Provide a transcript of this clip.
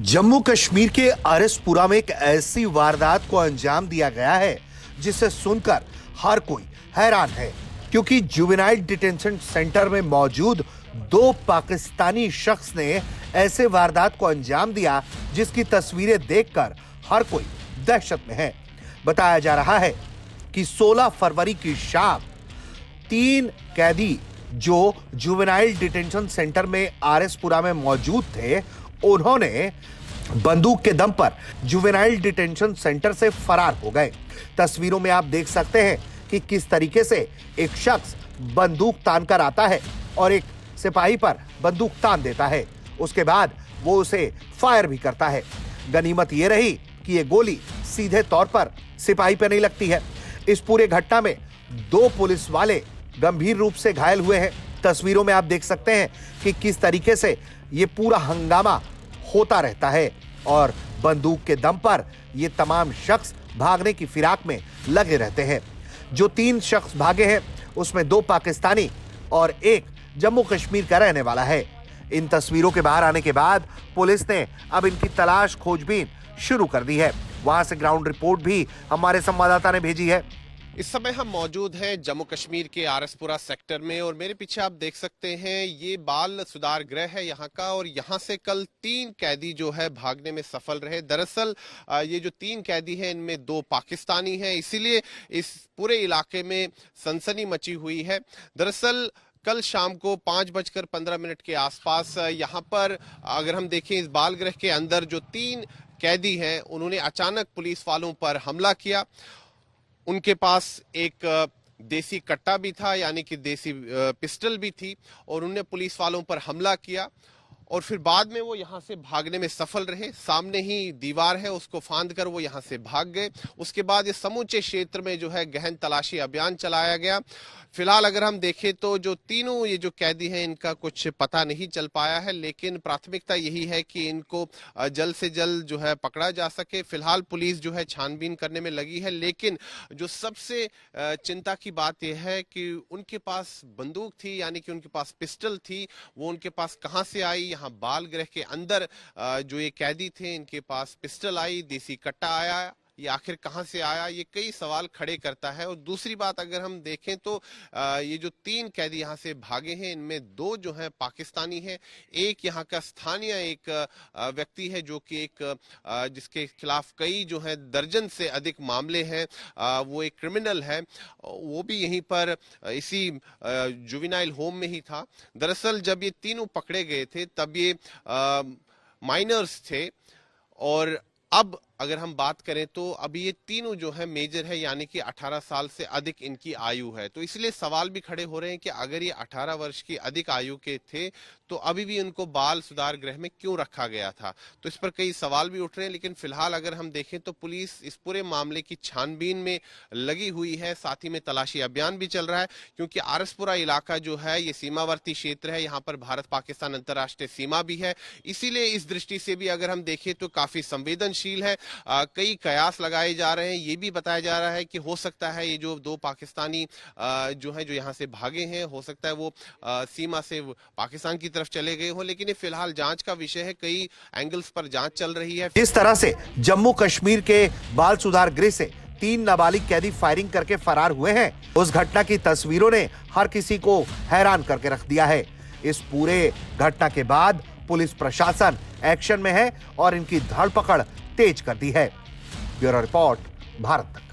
जम्मू कश्मीर के आरएसपुरा में एक ऐसी वारदात को अंजाम दिया गया है जिसे सुनकर हर कोई हैरान है, क्योंकि जुवेनाइल डिटेंशन सेंटर में मौजूद दो पाकिस्तानी शख्स ने ऐसे वारदात को अंजाम दिया जिसकी तस्वीरें देखकर हर कोई दहशत में है। बताया जा रहा है कि 16 फरवरी की शाम 3 कैदी जो जुवेनाइल डिटेंशन सेंटर में आरएसपुरा में मौजूद थे, उन्होंने बंदूक के दम पर जुवेनाइल डिटेंशन सेंटर से फरार हो गए। तस्वीरों में आप देख सकते हैं कि किस तरीके से एक शख्स बंदूक तान कर आता है और एक सिपाही पर बंदूक तान देता है। उसके बाद वो उसे फायर भी करता है। गनीमत ये रही कि ये गोली सीधे तौर पर सिपाही पे नहीं लगती है। इस पूरे घटना में 2 पुलिस वाले गंभीर रूप से घायल हुए हैं। तस्वीरों में आप देख सकते हैं कि किस तरीके से ये पूरा हंगामा होता रहता है और बंदूक के दम पर ये तमाम शख्स भागने की फिराक में लगे रहते हैं। जो 3 शख्स भागे हैं उसमें 2 पाकिस्तानी और 1 जम्मू कश्मीर का रहने वाला है। इन तस्वीरों के बाहर आने के बाद पुलिस ने अब इनकी तलाश खोजबीन शुरू कर दी है। वहां से ग्राउंड रिपोर्ट भी हमारे संवाददाता ने भेजी है। इस समय हम मौजूद हैं जम्मू कश्मीर के आरएसपुरा सेक्टर में और मेरे पीछे आप देख सकते हैं ये बाल सुधार गृह है यहाँ का, और यहाँ से कल 3 कैदी जो है भागने में सफल रहे। दरअसल ये जो 3 कैदी हैं इनमें 2 पाकिस्तानी हैं, इसीलिए इस पूरे इलाके में सनसनी मची हुई है। दरअसल कल शाम को 5:15 के आसपास यहाँ पर अगर हम देखें इस बाल गृह के अंदर जो 3 कैदी हैं उन्होंने अचानक पुलिस वालों पर हमला किया। उनके पास एक देसी कट्टा भी था, यानी कि देसी पिस्टल भी थी, और उन्होंने पुलिस वालों पर हमला किया और फिर बाद में वो यहाँ से भागने में सफल रहे। सामने ही दीवार है, उसको फांद कर वो यहाँ से भाग गए। उसके बाद ये समूचे क्षेत्र में जो है गहन तलाशी अभियान चलाया गया। फिलहाल अगर हम देखें तो जो तीनों ये जो कैदी हैं इनका कुछ पता नहीं चल पाया है, लेकिन प्राथमिकता यही है कि इनको जल्द से जल्द जो है पकड़ा जा सके। फिलहाल पुलिस जो है छानबीन करने में लगी है, लेकिन जो सबसे चिंता की बात यह है कि उनके पास बंदूक थी, यानी कि उनके पास पिस्टल थी, वो उनके पास कहां से आई। यहाँ बाल गृह के अंदर जो ये कैदी थे इनके पास पिस्टल आई, देसी कट्टा आया, ये आखिर कहां से आया, ये कई सवाल खड़े करता है। और दूसरी बात अगर हम देखें तो ये जो 3 कैदी यहां से भागे हैं इनमें 2 जो हैं पाकिस्तानी हैं, एक यहाँ का स्थानीय एक व्यक्ति है जो कि एक जिसके खिलाफ कई जो है दर्जन से अधिक मामले हैं, वो एक क्रिमिनल है, वो भी यहीं पर इसी जुवेनाइल होम में ही था। दरअसल जब ये तीनों पकड़े गए थे तब ये माइनर्स थे, और अब अगर हम बात करें तो अभी ये तीनों जो है मेजर है, यानी कि 18 साल से अधिक इनकी आयु है। तो इसलिए सवाल भी खड़े हो रहे हैं कि अगर ये 18 वर्ष की अधिक आयु के थे तो अभी भी इनको बाल सुधार गृह में क्यों रखा गया था। तो इस पर कई सवाल भी उठ रहे हैं, लेकिन फिलहाल अगर हम देखें तो पुलिस इस पूरे मामले की छानबीन में लगी हुई है। साथ ही में तलाशी अभियान भी चल रहा है, क्योंकि आरएसपुरा इलाका जो है ये सीमावर्ती क्षेत्र है, यहाँ पर भारत पाकिस्तान अंतर्राष्ट्रीय सीमा भी है। इसीलिए इस दृष्टि से भी अगर हम देखें तो काफी संवेदनशील है। कई कयास लगाए जा रहे हैं। ये भी बताया जा रहा है कि हो सकता है ये जो 2 पाकिस्तानी जो हैं जो यहाँ से भागे हैं, हो सकता है वो सीमा से पाकिस्तान की तरफ चले गए हो, लेकिन ये फिलहाल जांच का विषय है। कई एंगल्स पर जांच चल रही है। इस तरह से जम्मू कश्मीर के बाल सुधार गृह से 3 नाबालिग कैदी फायरिंग करके फरार हुए हैं। उस घटना की तस्वीरों ने हर किसी को हैरान करके रख दिया है। इस पूरे घटना के बाद पुलिस प्रशासन एक्शन में है और इनकी धरपकड़ तेज कर दी है। ब्यूरो रिपोर्ट, भारत तक।